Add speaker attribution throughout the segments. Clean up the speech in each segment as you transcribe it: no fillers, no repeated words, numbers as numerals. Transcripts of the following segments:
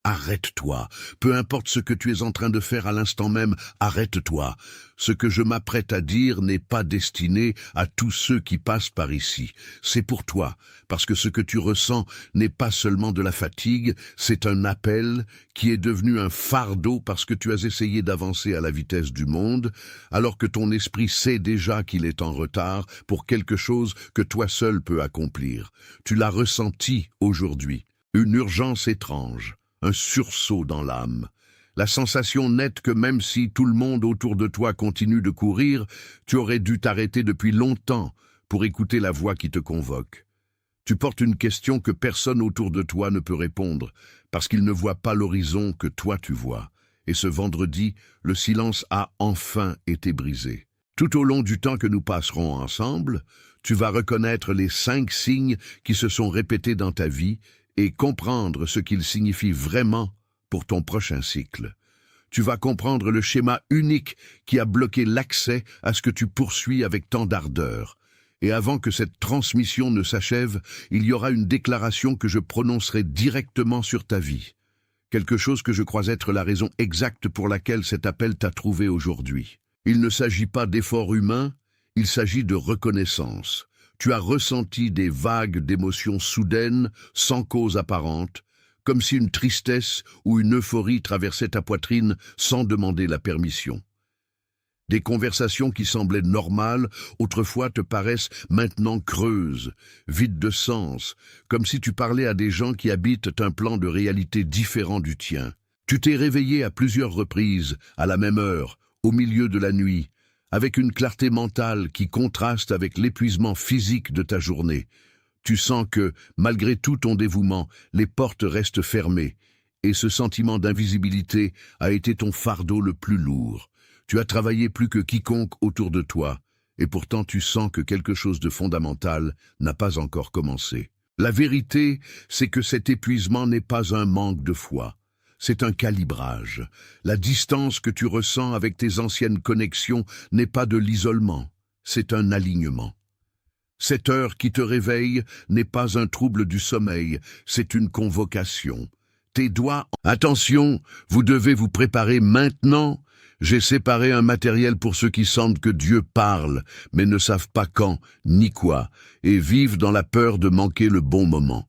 Speaker 1: Arrête-toi. Peu importe ce que tu es en train de faire à l'instant même, arrête-toi. Ce que je m'apprête à dire n'est pas destiné à tous ceux qui passent par ici. C'est pour toi, parce que ce que tu ressens n'est pas seulement de la fatigue, c'est un appel qui est devenu un fardeau parce que tu as essayé d'avancer à la vitesse du monde, alors que ton esprit sait déjà qu'il est en retard pour quelque chose que toi seul peux accomplir. Tu l'as ressenti aujourd'hui, une urgence étrange. Un sursaut dans l'âme. La sensation nette que même si tout le monde autour de toi continue de courir, tu aurais dû t'arrêter depuis longtemps pour écouter la voix qui te convoque. Tu portes une question que personne autour de toi ne peut répondre, parce qu'il ne voit pas l'horizon que toi tu vois. Et ce vendredi, le silence a enfin été brisé. Tout au long du temps que nous passerons ensemble, tu vas reconnaître les 5 signes qui se sont répétés dans ta vie et comprendre ce qu'il signifie vraiment pour ton prochain cycle. Tu vas comprendre le schéma unique qui a bloqué l'accès à ce que tu poursuis avec tant d'ardeur. Et avant que cette transmission ne s'achève, il y aura une déclaration que je prononcerai directement sur ta vie. Quelque chose que je crois être la raison exacte pour laquelle cet appel t'a trouvé aujourd'hui. Il ne s'agit pas d'efforts humains, il s'agit de reconnaissance. Tu as ressenti des vagues d'émotions soudaines, sans cause apparente, comme si une tristesse ou une euphorie traversait ta poitrine sans demander la permission. Des conversations qui semblaient normales, autrefois te paraissent maintenant creuses, vides de sens, comme si tu parlais à des gens qui habitent un plan de réalité différent du tien. Tu t'es réveillé à plusieurs reprises, à la même heure, au milieu de la nuit, avec une clarté mentale qui contraste avec l'épuisement physique de ta journée. Tu sens que, malgré tout ton dévouement, les portes restent fermées, et ce sentiment d'invisibilité a été ton fardeau le plus lourd. Tu as travaillé plus que quiconque autour de toi, et pourtant tu sens que quelque chose de fondamental n'a pas encore commencé. La vérité, c'est que cet épuisement n'est pas un manque de foi. C'est un calibrage. La distance que tu ressens avec tes anciennes connexions n'est pas de l'isolement, c'est un alignement. Cette heure qui te réveille n'est pas un trouble du sommeil, c'est une convocation. Tes doigts... Attention, vous devez vous préparer maintenant. J'ai séparé un matériel pour ceux qui sentent que Dieu parle, mais ne savent pas quand, ni quoi, et vivent dans la peur de manquer le bon moment.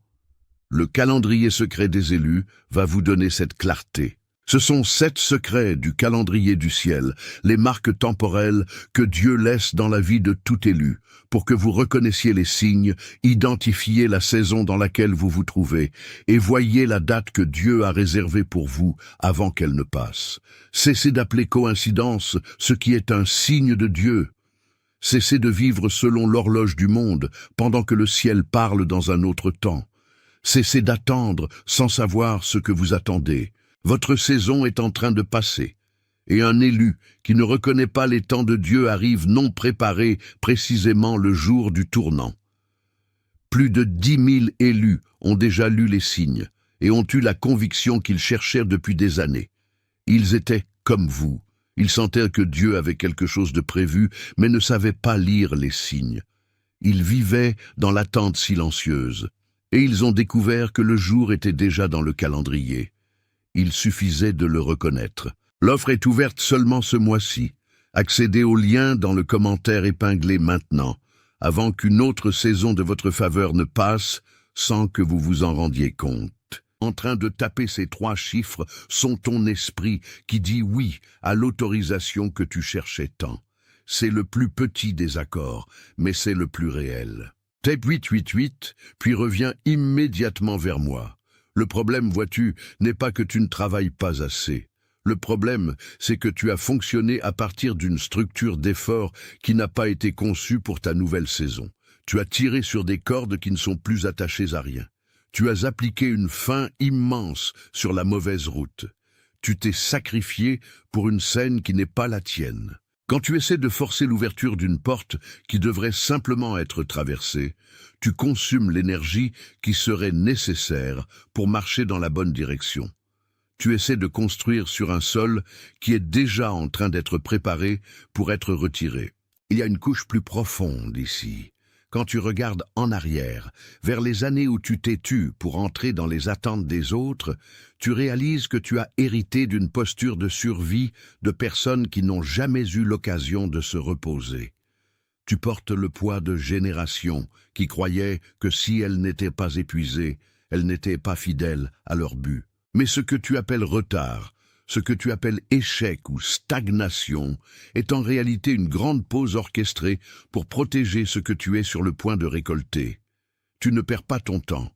Speaker 1: Le calendrier secret des élus va vous donner cette clarté. Ce sont 7 secrets du calendrier du ciel, les marques temporelles que Dieu laisse dans la vie de tout élu, pour que vous reconnaissiez les signes, identifiez la saison dans laquelle vous vous trouvez, et voyez la date que Dieu a réservée pour vous avant qu'elle ne passe. Cessez d'appeler coïncidence ce qui est un signe de Dieu. Cessez de vivre selon l'horloge du monde, pendant que le ciel parle dans un autre temps. Cessez d'attendre sans savoir ce que vous attendez. Votre saison est en train de passer, et un élu qui ne reconnaît pas les temps de Dieu arrive non préparé précisément le jour du tournant. Plus de 10 000 élus ont déjà lu les signes et ont eu la conviction qu'ils cherchaient depuis des années. Ils étaient comme vous, ils sentaient que Dieu avait quelque chose de prévu, mais ne savaient pas lire les signes. Ils vivaient dans l'attente silencieuse. Et ils ont découvert que le jour était déjà dans le calendrier. Il suffisait de le reconnaître. L'offre est ouverte seulement ce mois-ci. Accédez au lien dans le commentaire épinglé maintenant, avant qu'une autre saison de votre faveur ne passe, sans que vous vous en rendiez compte. En train de taper ces 3 chiffres sont ton esprit qui dit oui à l'autorisation que tu cherchais tant. C'est le plus petit des accords, mais c'est le plus réel. Tape 888, puis reviens immédiatement vers moi. Le problème, vois-tu, n'est pas que tu ne travailles pas assez. Le problème, c'est que tu as fonctionné à partir d'une structure d'effort qui n'a pas été conçue pour ta nouvelle saison. Tu as tiré sur des cordes qui ne sont plus attachées à rien. Tu as appliqué une fin immense sur la mauvaise route. Tu t'es sacrifié pour une scène qui n'est pas la tienne. Quand tu essaies de forcer l'ouverture d'une porte qui devrait simplement être traversée, tu consumes l'énergie qui serait nécessaire pour marcher dans la bonne direction. Tu essaies de construire sur un sol qui est déjà en train d'être préparé pour être retiré. Il y a une couche plus profonde ici. Quand tu regardes en arrière, vers les années où tu t'es tu pour entrer dans les attentes des autres, tu réalises que tu as hérité d'une posture de survie de personnes qui n'ont jamais eu l'occasion de se reposer. Tu portes le poids de générations qui croyaient que si elles n'étaient pas épuisées, elles n'étaient pas fidèles à leur but. Mais ce que tu appelles retard, ce que tu appelles échec ou stagnation, est en réalité une grande pause orchestrée pour protéger ce que tu es sur le point de récolter. Tu ne perds pas ton temps.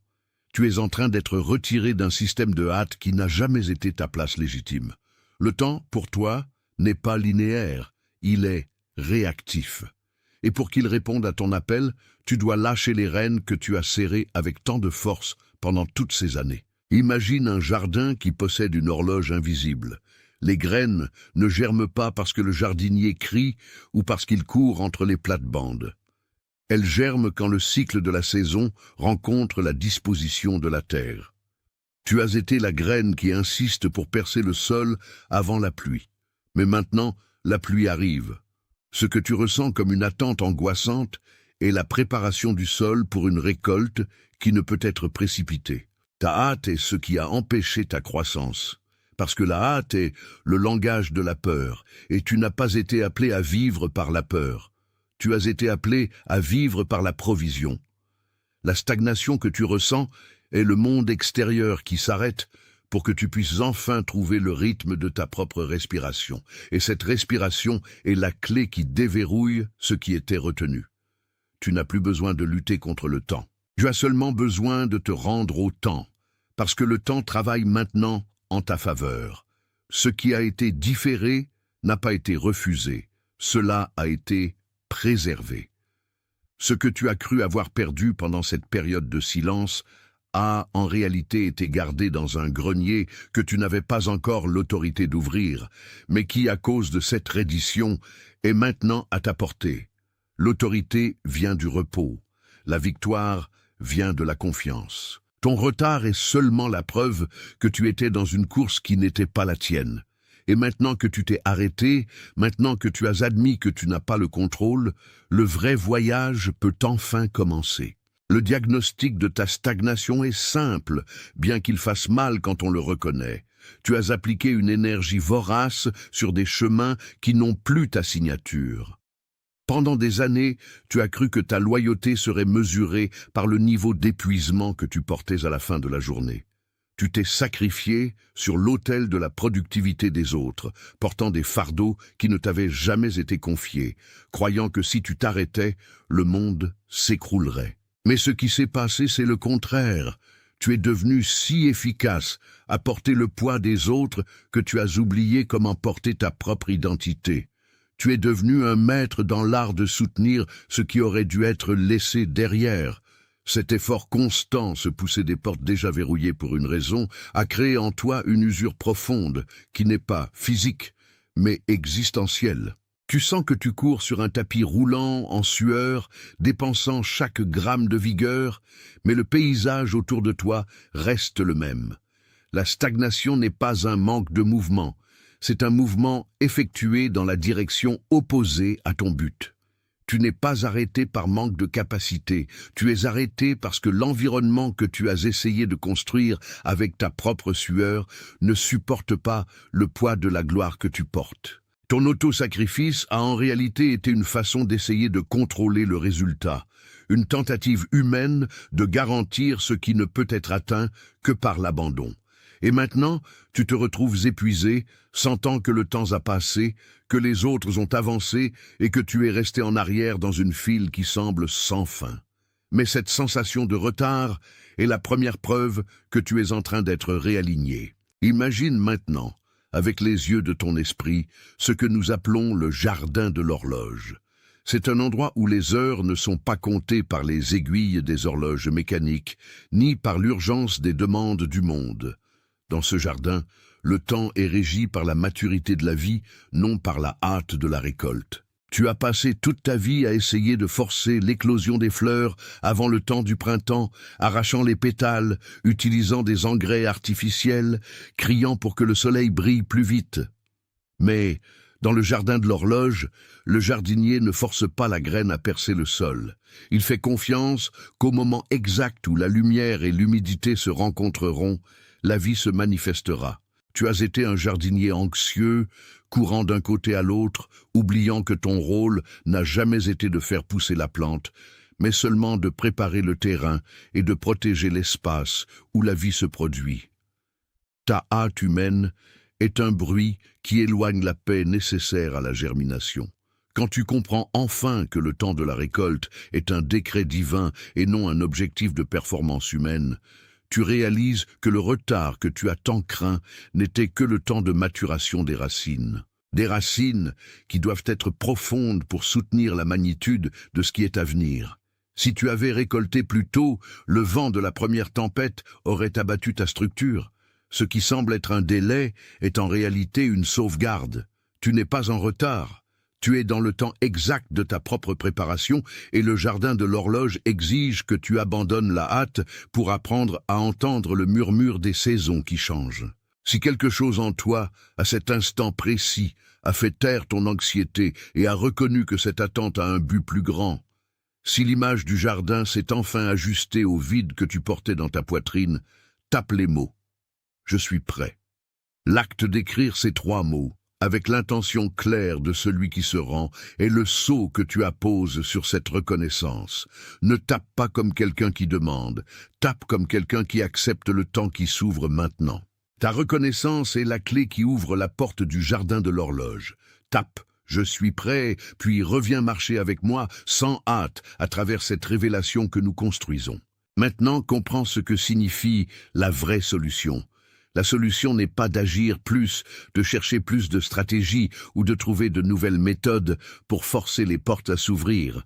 Speaker 1: Tu es en train d'être retiré d'un système de hâte qui n'a jamais été ta place légitime. Le temps, pour toi, n'est pas linéaire, il est réactif. Et pour qu'il réponde à ton appel, tu dois lâcher les rênes que tu as serrées avec tant de force pendant toutes ces années. Imagine un jardin qui possède une horloge invisible. Les graines ne germent pas parce que le jardinier crie ou parce qu'il court entre les plates-bandes. Elles germent quand le cycle de la saison rencontre la disposition de la terre. Tu as été la graine qui insiste pour percer le sol avant la pluie. Mais maintenant, la pluie arrive. Ce que tu ressens comme une attente angoissante est la préparation du sol pour une récolte qui ne peut être précipitée. Ta hâte est ce qui a empêché ta croissance, parce que la hâte est le langage de la peur, et tu n'as pas été appelé à vivre par la peur. Tu as été appelé à vivre par la provision. La stagnation que tu ressens est le monde extérieur qui s'arrête pour que tu puisses enfin trouver le rythme de ta propre respiration. Et cette respiration est la clé qui déverrouille ce qui était retenu. Tu n'as plus besoin de lutter contre le temps. Tu as seulement besoin de te rendre au temps, parce que le temps travaille maintenant en ta faveur. Ce qui a été différé n'a pas été refusé, cela a été préservé. Ce que tu as cru avoir perdu pendant cette période de silence a en réalité été gardé dans un grenier que tu n'avais pas encore l'autorité d'ouvrir, mais qui, à cause de cette reddition, est maintenant à ta portée. L'autorité vient du repos, la victoire vient de la confiance. Ton retard est seulement la preuve que tu étais dans une course qui n'était pas la tienne. Et maintenant que tu t'es arrêté, maintenant que tu as admis que tu n'as pas le contrôle, le vrai voyage peut enfin commencer. Le diagnostic de ta stagnation est simple, bien qu'il fasse mal quand on le reconnaît. Tu as appliqué une énergie vorace sur des chemins qui n'ont plus ta signature. Pendant des années, tu as cru que ta loyauté serait mesurée par le niveau d'épuisement que tu portais à la fin de la journée. Tu t'es sacrifié sur l'autel de la productivité des autres, portant des fardeaux qui ne t'avaient jamais été confiés, croyant que si tu t'arrêtais, le monde s'écroulerait. Mais ce qui s'est passé, c'est le contraire. Tu es devenu si efficace à porter le poids des autres que tu as oublié comment porter ta propre identité. Tu es devenu un maître dans l'art de soutenir ce qui aurait dû être laissé derrière. Cet effort constant, se pousser des portes déjà verrouillées pour une raison, a créé en toi une usure profonde, qui n'est pas physique, mais existentielle. Tu sens que tu cours sur un tapis roulant, en sueur, dépensant chaque gramme de vigueur, mais le paysage autour de toi reste le même. La stagnation n'est pas un manque de mouvement. C'est un mouvement effectué dans la direction opposée à ton but. Tu n'es pas arrêté par manque de capacité, tu es arrêté parce que l'environnement que tu as essayé de construire avec ta propre sueur ne supporte pas le poids de la gloire que tu portes. Ton auto-sacrifice a en réalité été une façon d'essayer de contrôler le résultat, une tentative humaine de garantir ce qui ne peut être atteint que par l'abandon. Et maintenant, tu te retrouves épuisé, sentant que le temps a passé, que les autres ont avancé et que tu es resté en arrière dans une file qui semble sans fin. Mais cette sensation de retard est la première preuve que tu es en train d'être réaligné. Imagine maintenant, avec les yeux de ton esprit, ce que nous appelons le jardin de l'horloge. C'est un endroit où les heures ne sont pas comptées par les aiguilles des horloges mécaniques, ni par l'urgence des demandes du monde. Dans ce jardin, le temps est régi par la maturité de la vie, non par la hâte de la récolte. Tu as passé toute ta vie à essayer de forcer l'éclosion des fleurs avant le temps du printemps, arrachant les pétales, utilisant des engrais artificiels, criant pour que le soleil brille plus vite. Mais Dans le jardin de l'horloge, le jardinier ne force pas la graine à percer le sol. Il fait confiance qu'au moment exact où la lumière et l'humidité se rencontreront, la vie se manifestera. Tu as été un jardinier anxieux, courant d'un côté à l'autre, oubliant que ton rôle n'a jamais été de faire pousser la plante, mais seulement de préparer le terrain et de protéger l'espace où la vie se produit. Ta hâte humaine est un bruit qui éloigne la paix nécessaire à la germination. Quand tu comprends enfin que le temps de la récolte est un décret divin et non un objectif de performance humaine, tu réalises que le retard que tu as tant craint n'était que le temps de maturation des racines. Des racines qui doivent être profondes pour soutenir la magnitude de ce qui est à venir. Si tu avais récolté plus tôt, le vent de la première tempête aurait abattu ta structure. Ce qui semble être un délai est en réalité une sauvegarde. Tu n'es pas en retard. Tu es dans le temps exact de ta propre préparation et le jardin de l'horloge exige que tu abandonnes la hâte pour apprendre à entendre le murmure des saisons qui changent. Si quelque chose en toi, à cet instant précis, a fait taire ton anxiété et a reconnu que cette attente a un but plus grand, si l'image du jardin s'est enfin ajustée au vide que tu portais dans ta poitrine, tape les mots. Je suis prêt. L'acte d'écrire ces 3 mots, avec l'intention claire de celui qui se rend, est le sceau que tu apposes sur cette reconnaissance. Ne tape pas comme quelqu'un qui demande, tape comme quelqu'un qui accepte le temps qui s'ouvre maintenant. Ta reconnaissance est la clé qui ouvre la porte du jardin de l'horloge. Tape, je suis prêt, puis reviens marcher avec moi sans hâte à travers cette révélation que nous construisons. Maintenant, comprends ce que signifie la vraie solution. La solution n'est pas d'agir plus, de chercher plus de stratégies ou de trouver de nouvelles méthodes pour forcer les portes à s'ouvrir.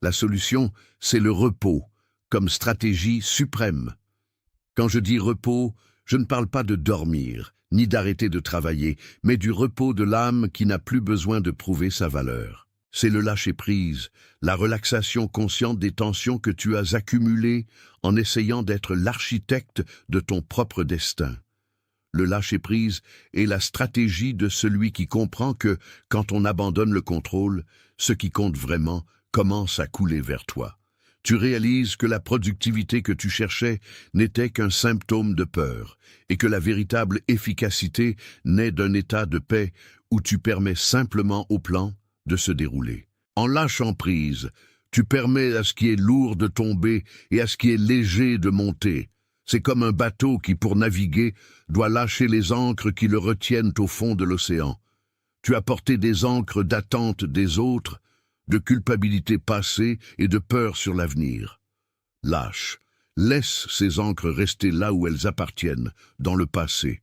Speaker 1: La solution, c'est le repos, comme stratégie suprême. Quand je dis repos, je ne parle pas de dormir, ni d'arrêter de travailler, mais du repos de l'âme qui n'a plus besoin de prouver sa valeur. C'est le lâcher-prise, la relaxation consciente des tensions que tu as accumulées en essayant d'être l'architecte de ton propre destin. Le lâcher-prise est la stratégie de celui qui comprend que, quand on abandonne le contrôle, ce qui compte vraiment commence à couler vers toi. Tu réalises que la productivité que tu cherchais n'était qu'un symptôme de peur, et que la véritable efficacité naît d'un état de paix où tu permets simplement au plan de se dérouler. En lâchant prise, tu permets à ce qui est lourd de tomber et à ce qui est léger de monter. C'est comme un bateau qui, pour naviguer, doit lâcher les ancres qui le retiennent au fond de l'océan. Tu as porté des ancres d'attente des autres, de culpabilité passée et de peur sur l'avenir. Lâche, laisse ces ancres rester là où elles appartiennent, dans le passé.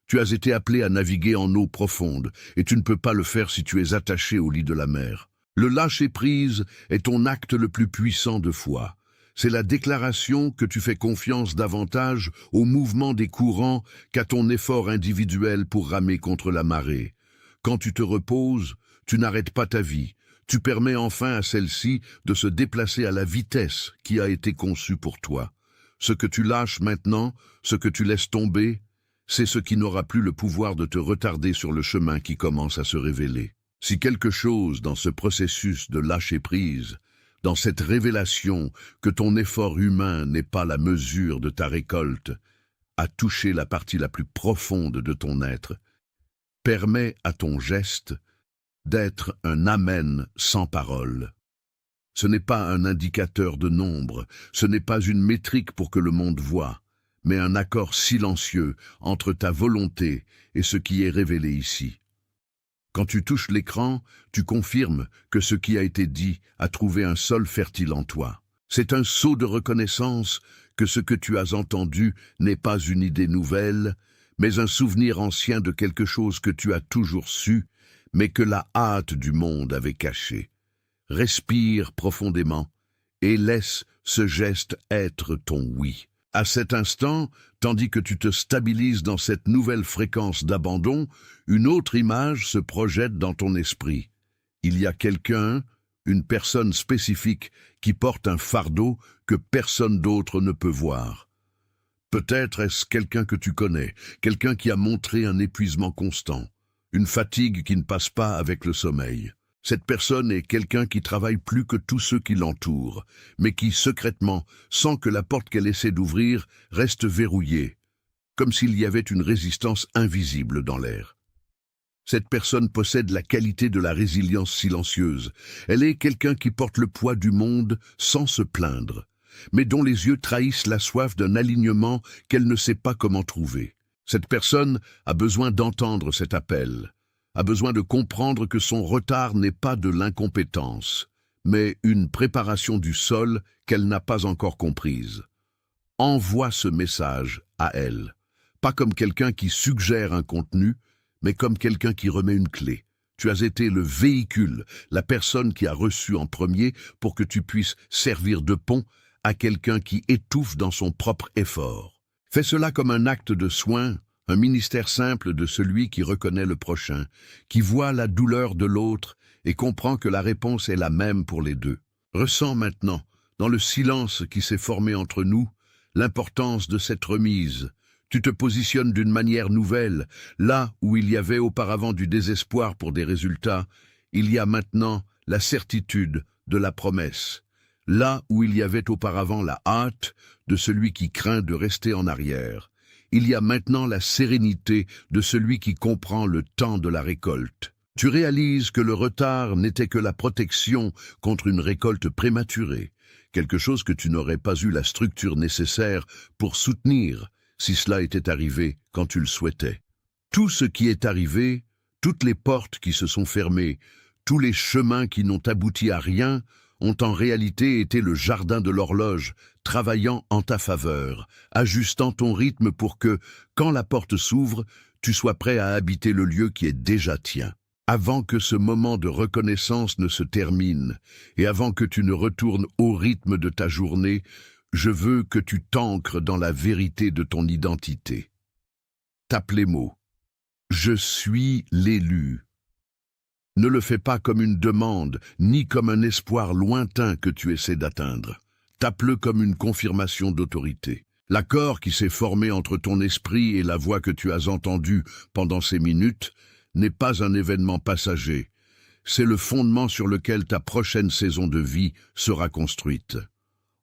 Speaker 1: Tu as été appelé à naviguer en eau profonde, et tu ne peux pas le faire si tu es attaché au lit de la mer. Le lâcher-prise est ton acte le plus puissant de foi. C'est la déclaration que tu fais confiance davantage au mouvement des courants qu'à ton effort individuel pour ramer contre la marée. Quand tu te reposes, tu n'arrêtes pas ta vie. Tu permets enfin à celle-ci de se déplacer à la vitesse qui a été conçue pour toi. Ce que tu lâches maintenant, ce que tu laisses tomber, c'est ce qui n'aura plus le pouvoir de te retarder sur le chemin qui commence à se révéler. Si quelque chose dans ce processus de lâcher-prise, dans cette révélation que ton effort humain n'est pas la mesure de ta récolte, a touché la partie la plus profonde de ton être, permets à ton geste d'être un amen sans parole. Ce n'est pas un indicateur de nombre, ce n'est pas une métrique pour que le monde voie, mais un accord silencieux entre ta volonté et ce qui est révélé ici. Quand tu touches l'écran, tu confirmes que ce qui a été dit a trouvé un sol fertile en toi. C'est un sceau de reconnaissance que ce que tu as entendu n'est pas une idée nouvelle, mais un souvenir ancien de quelque chose que tu as toujours su, mais que la hâte du monde avait caché. Respire profondément et laisse ce geste être ton oui. À cet instant, tandis que tu te stabilises dans cette nouvelle fréquence d'abandon, une autre image se projette dans ton esprit. Il y a quelqu'un, une personne spécifique, qui porte un fardeau que personne d'autre ne peut voir. Peut-être est-ce quelqu'un que tu connais, quelqu'un qui a montré un épuisement constant. une fatigue qui ne passe pas avec le sommeil. Cette personne est quelqu'un qui travaille plus que tous ceux qui l'entourent, mais qui, secrètement, sent que la porte qu'elle essaie d'ouvrir reste verrouillée, comme s'il y avait une résistance invisible dans l'air. Cette personne possède la qualité de la résilience silencieuse. Elle est quelqu'un qui porte le poids du monde sans se plaindre, mais dont les yeux trahissent la soif d'un alignement qu'elle ne sait pas comment trouver. Cette personne a besoin d'entendre cet appel, a besoin de comprendre que son retard n'est pas de l'incompétence, mais une préparation du sol qu'elle n'a pas encore comprise. Envoie ce message à elle, pas comme quelqu'un qui suggère un contenu, mais comme quelqu'un qui remet une clé. Tu as été le véhicule, la personne qui a reçu en premier pour que tu puisses servir de pont à quelqu'un qui étouffe dans son propre effort. Fais cela comme un acte de soin, un ministère simple de celui qui reconnaît le prochain, qui voit la douleur de l'autre et comprend que la réponse est la même pour les deux. Ressens maintenant, dans le silence qui s'est formé entre nous, l'importance de cette remise. Tu te positionnes d'une manière nouvelle. Là où il y avait auparavant du désespoir pour des résultats, il y a maintenant la certitude de la promesse. Là où il y avait auparavant la hâte de celui qui craint de rester en arrière, il y a maintenant la sérénité de celui qui comprend le temps de la récolte. Tu réalises que le retard n'était que la protection contre une récolte prématurée, quelque chose que tu n'aurais pas eu la structure nécessaire pour soutenir si cela était arrivé quand tu le souhaitais. Tout ce qui est arrivé, toutes les portes qui se sont fermées, tous les chemins qui n'ont abouti à rien, ont en réalité été le jardin de l'horloge, travaillant en ta faveur, ajustant ton rythme pour que, quand la porte s'ouvre, tu sois prêt à habiter le lieu qui est déjà tien. Avant que ce moment de reconnaissance ne se termine, et avant que tu ne retournes au rythme de ta journée, je veux que tu t'ancres dans la vérité de ton identité. Tape les mots. Je suis l'élu. Ne le fais pas comme une demande, ni comme un espoir lointain que tu essaies d'atteindre. Tape-le comme une confirmation d'autorité. L'accord qui s'est formé entre ton esprit et la voix que tu as entendue pendant ces minutes n'est pas un événement passager. C'est le fondement sur lequel ta prochaine saison de vie sera construite.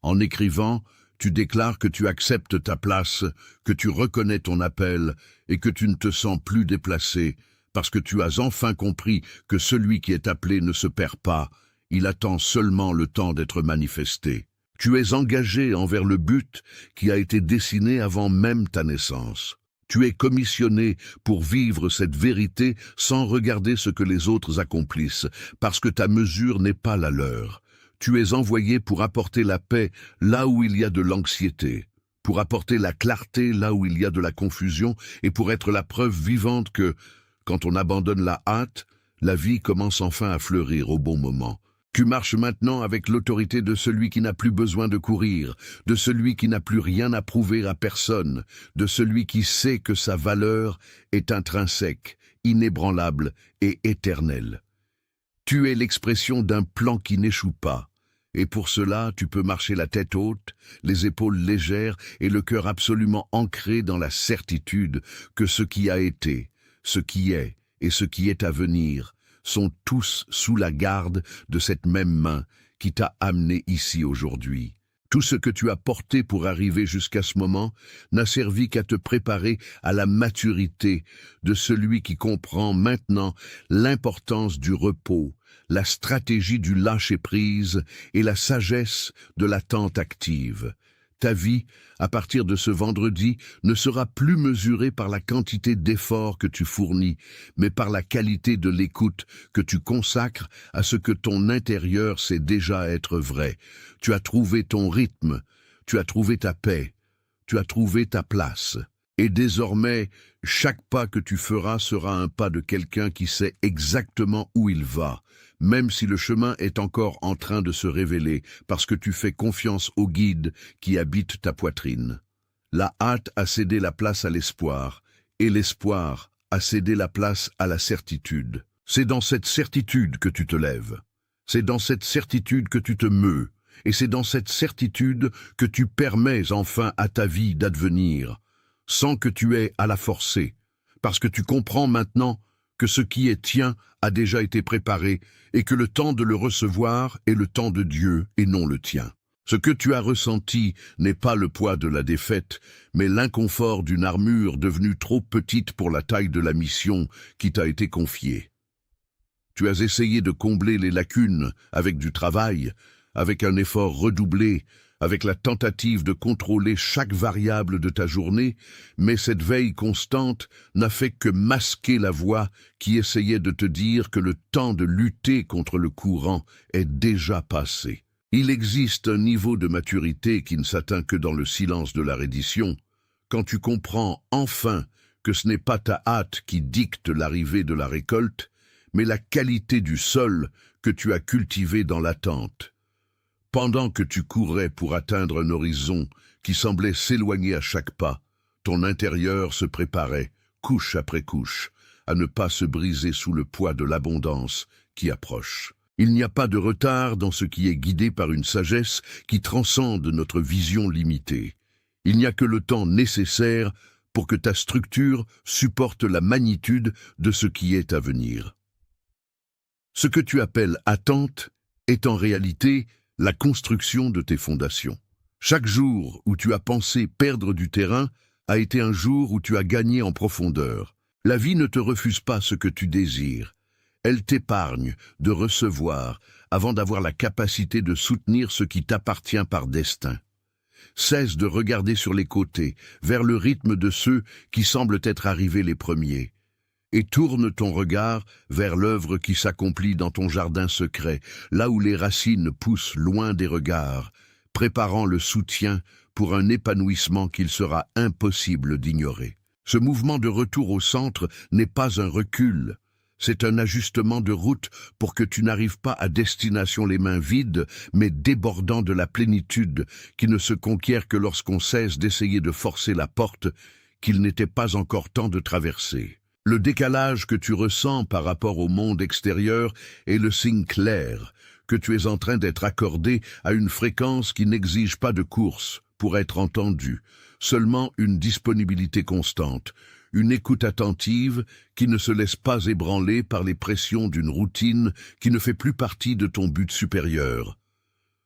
Speaker 1: En écrivant, tu déclares que tu acceptes ta place, que tu reconnais ton appel et que tu ne te sens plus déplacé, parce que tu as enfin compris que celui qui est appelé ne se perd pas, il attend seulement le temps d'être manifesté. Tu es engagé envers le but qui a été dessiné avant même ta naissance. Tu es commissionné pour vivre cette vérité sans regarder ce que les autres accomplissent, parce que ta mesure n'est pas la leur. Tu es envoyé pour apporter la paix là où il y a de l'anxiété, pour apporter la clarté là où il y a de la confusion et pour être la preuve vivante que, quand on abandonne la hâte, la vie commence enfin à fleurir au bon moment. Tu marches maintenant avec l'autorité de celui qui n'a plus besoin de courir, de celui qui n'a plus rien à prouver à personne, de celui qui sait que sa valeur est intrinsèque, inébranlable et éternelle. Tu es l'expression d'un plan qui n'échoue pas, et pour cela tu peux marcher la tête haute, les épaules légères et le cœur absolument ancré dans la certitude que ce qui a été, ce qui est et ce qui est à venir sont tous sous la garde de cette même main qui t'a amené ici aujourd'hui. Tout ce que tu as porté pour arriver jusqu'à ce moment n'a servi qu'à te préparer à la maturité de celui qui comprend maintenant l'importance du repos, la stratégie du lâcher-prise et la sagesse de l'attente active. Ta vie, à partir de ce vendredi, ne sera plus mesurée par la quantité d'efforts que tu fournis, mais par la qualité de l'écoute que tu consacres à ce que ton intérieur sait déjà être vrai. Tu as trouvé ton rythme, tu as trouvé ta paix, tu as trouvé ta place. Et désormais, chaque pas que tu feras sera un pas de quelqu'un qui sait exactement où il va, même si le chemin est encore en train de se révéler, parce que tu fais confiance au guide qui habite ta poitrine. La hâte a cédé la place à l'espoir, et l'espoir a cédé la place à la certitude. C'est dans cette certitude que tu te lèves. C'est dans cette certitude que tu te meus, et c'est dans cette certitude que tu permets enfin à ta vie d'advenir, sans que tu aies à la forcer, parce que tu comprends maintenant que ce qui est tien a déjà été préparé et que le temps de le recevoir est le temps de Dieu et non le tien. Ce que tu as ressenti n'est pas le poids de la défaite, mais l'inconfort d'une armure devenue trop petite pour la taille de la mission qui t'a été confiée. Tu as essayé de combler les lacunes avec du travail, avec un effort redoublé, avec la tentative de contrôler chaque variable de ta journée, mais cette veille constante n'a fait que masquer la voix qui essayait de te dire que le temps de lutter contre le courant est déjà passé. Il existe un niveau de maturité qui ne s'atteint que dans le silence de la reddition, quand tu comprends enfin que ce n'est pas ta hâte qui dicte l'arrivée de la récolte, mais la qualité du sol que tu as cultivé dans l'attente. Pendant que tu courais pour atteindre un horizon qui semblait s'éloigner à chaque pas, ton intérieur se préparait, couche après couche, à ne pas se briser sous le poids de l'abondance qui approche. Il n'y a pas de retard dans ce qui est guidé par une sagesse qui transcende notre vision limitée. Il n'y a que le temps nécessaire pour que ta structure supporte la magnitude de ce qui est à venir. Ce que tu appelles attente est en réalité la construction de tes fondations. Chaque jour où tu as pensé perdre du terrain a été un jour où tu as gagné en profondeur. La vie ne te refuse pas ce que tu désires. Elle t'épargne de recevoir avant d'avoir la capacité de soutenir ce qui t'appartient par destin. Cesse de regarder sur les côtés, vers le rythme de ceux qui semblent être arrivés les premiers, et tourne ton regard vers l'œuvre qui s'accomplit dans ton jardin secret, là où les racines poussent loin des regards, préparant le soutien pour un épanouissement qu'il sera impossible d'ignorer. Ce mouvement de retour au centre n'est pas un recul. C'est un ajustement de route pour que tu n'arrives pas à destination les mains vides, mais débordant de la plénitude qui ne se conquiert que lorsqu'on cesse d'essayer de forcer la porte qu'il n'était pas encore temps de traverser. Le décalage que tu ressens par rapport au monde extérieur est le signe clair que tu es en train d'être accordé à une fréquence qui n'exige pas de course pour être entendu, seulement une disponibilité constante, une écoute attentive qui ne se laisse pas ébranler par les pressions d'une routine qui ne fait plus partie de ton but supérieur.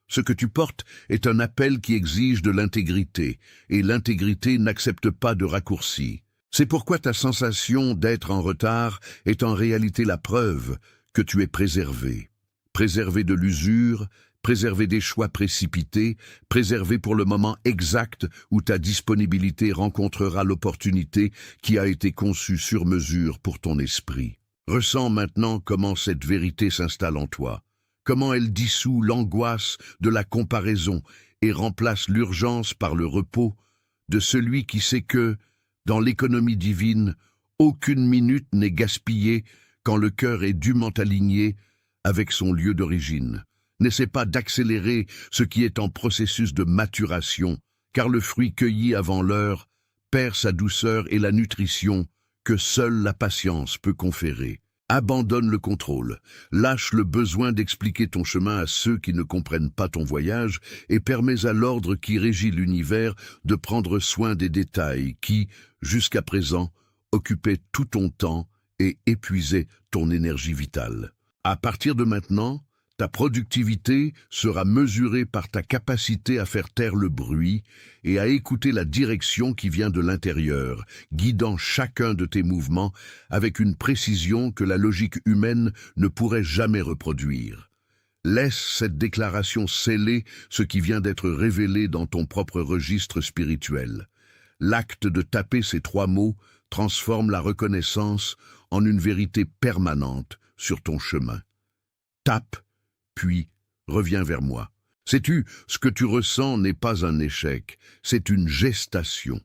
Speaker 1: Ce que tu portes est un appel qui exige de l'intégrité, et l'intégrité n'accepte pas de raccourcis. C'est pourquoi ta sensation d'être en retard est en réalité la preuve que tu es préservé. Préservé de l'usure, préservé des choix précipités, préservé pour le moment exact où ta disponibilité rencontrera l'opportunité qui a été conçue sur mesure pour ton esprit. Ressens maintenant comment cette vérité s'installe en toi, comment elle dissout l'angoisse de la comparaison et remplace l'urgence par le repos de celui qui sait que, dans l'économie divine, aucune minute n'est gaspillée quand le cœur est dûment aligné avec son lieu d'origine. N'essaie pas d'accélérer ce qui est en processus de maturation, car le fruit cueilli avant l'heure perd sa douceur et la nutrition que seule la patience peut conférer. Abandonne le contrôle, lâche le besoin d'expliquer ton chemin à ceux qui ne comprennent pas ton voyage et permets à l'ordre qui régit l'univers de prendre soin des détails qui, jusqu'à présent, occupaient tout ton temps et épuisaient ton énergie vitale. À partir de maintenant, ta productivité sera mesurée par ta capacité à faire taire le bruit et à écouter la direction qui vient de l'intérieur, guidant chacun de tes mouvements avec une précision que la logique humaine ne pourrait jamais reproduire. Laisse cette déclaration sceller ce qui vient d'être révélé dans ton propre registre spirituel. L'acte de taper ces 3 mots transforme la reconnaissance en une vérité permanente sur ton chemin. Tape, puis reviens vers moi. Sais-tu, ce que tu ressens n'est pas un échec, c'est une gestation.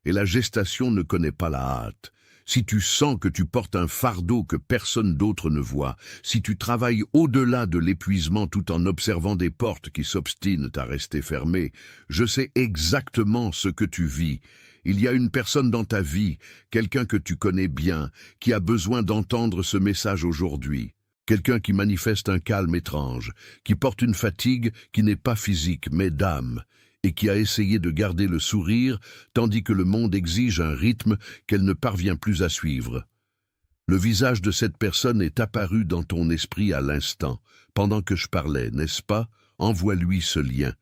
Speaker 1: Et la gestation ne connaît pas la hâte. Si tu sens que tu portes un fardeau que personne d'autre ne voit, si tu travailles au-delà de l'épuisement tout en observant des portes qui s'obstinent à rester fermées, je sais exactement ce que tu vis. Il y a une personne dans ta vie, quelqu'un que tu connais bien, qui a besoin d'entendre ce message aujourd'hui. Quelqu'un qui manifeste un calme étrange, qui porte une fatigue qui n'est pas physique mais d'âme, et qui a essayé de garder le sourire tandis que le monde exige un rythme qu'elle ne parvient plus à suivre. Le visage de cette personne est apparu dans ton esprit à l'instant, pendant que je parlais, n'est-ce pas? Envoie-lui ce lien,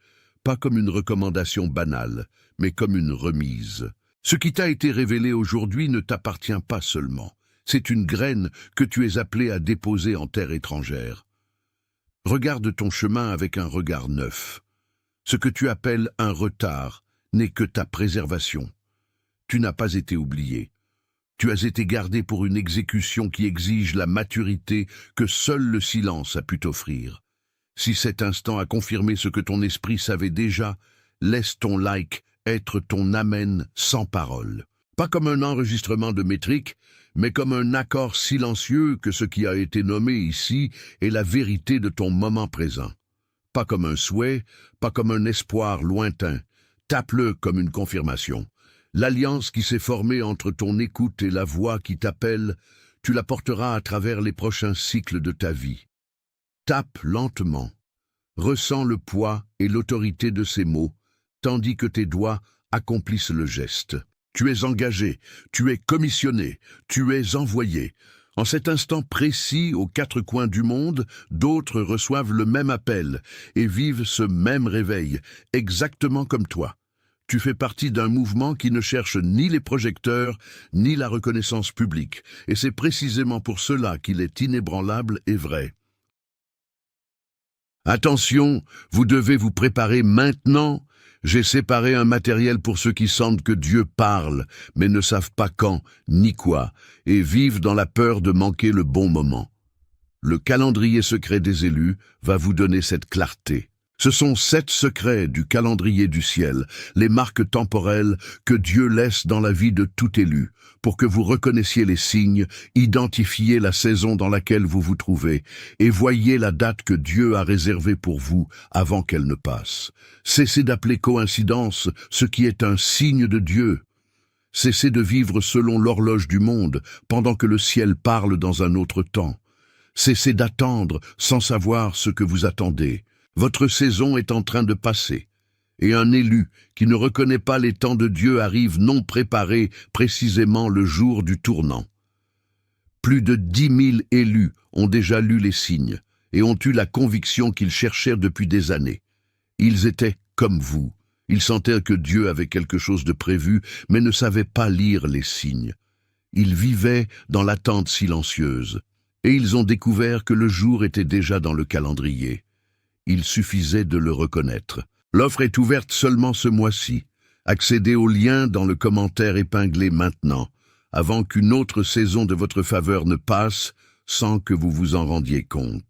Speaker 1: pas comme une recommandation banale, mais comme une remise. Ce qui t'a été révélé aujourd'hui ne t'appartient pas seulement. C'est une graine que tu es appelé à déposer en terre étrangère. Regarde ton chemin avec un regard neuf. Ce que tu appelles un retard n'est que ta préservation. Tu n'as pas été oublié. Tu as été gardé pour une exécution qui exige la maturité que seul le silence a pu t'offrir. Si cet instant a confirmé ce que ton esprit savait déjà, laisse ton like être ton amen sans parole. Pas comme un enregistrement de métrique, mais comme un accord silencieux que ce qui a été nommé ici est la vérité de ton moment présent. Pas comme un souhait, pas comme un espoir lointain. Tape-le comme une confirmation. L'alliance qui s'est formée entre ton écoute et la voix qui t'appelle, tu la porteras à travers les prochains cycles de ta vie. Tape lentement. Ressens le poids et l'autorité de ces mots, tandis que tes doigts accomplissent le geste. Tu es engagé, tu es commissionné, tu es envoyé. En cet instant précis, aux quatre coins du monde, d'autres reçoivent le même appel et vivent ce même réveil, exactement comme toi. Tu fais partie d'un mouvement qui ne cherche ni les projecteurs, ni la reconnaissance publique, et c'est précisément pour cela qu'il est inébranlable et vrai. Attention, vous devez vous préparer maintenant. J'ai séparé un matériel pour ceux qui sentent que Dieu parle, mais ne savent pas quand, ni quoi, et vivent dans la peur de manquer le bon moment. Le calendrier secret des élus va vous donner cette clarté. Ce sont 7 secrets du calendrier du ciel, les marques temporelles que Dieu laisse dans la vie de tout élu, pour que vous reconnaissiez les signes, identifiez la saison dans laquelle vous vous trouvez, et voyez la date que Dieu a réservée pour vous avant qu'elle ne passe. Cessez d'appeler coïncidence ce qui est un signe de Dieu. Cessez de vivre selon l'horloge du monde, pendant que le ciel parle dans un autre temps. Cessez d'attendre sans savoir ce que vous attendez. Votre saison est en train de passer, et un élu qui ne reconnaît pas les temps de Dieu arrive non préparé précisément le jour du tournant. Plus de 10 000 élus ont déjà lu les signes et ont eu la conviction qu'ils cherchèrent depuis des années. Ils étaient comme vous, ils sentaient que Dieu avait quelque chose de prévu, mais ne savaient pas lire les signes. Ils vivaient dans l'attente silencieuse, et ils ont découvert que le jour était déjà dans le calendrier. Il suffisait de le reconnaître. L'offre est ouverte seulement ce mois-ci. Accédez au lien dans le commentaire épinglé maintenant, avant qu'une autre saison de votre faveur ne passe sans que vous vous en rendiez compte.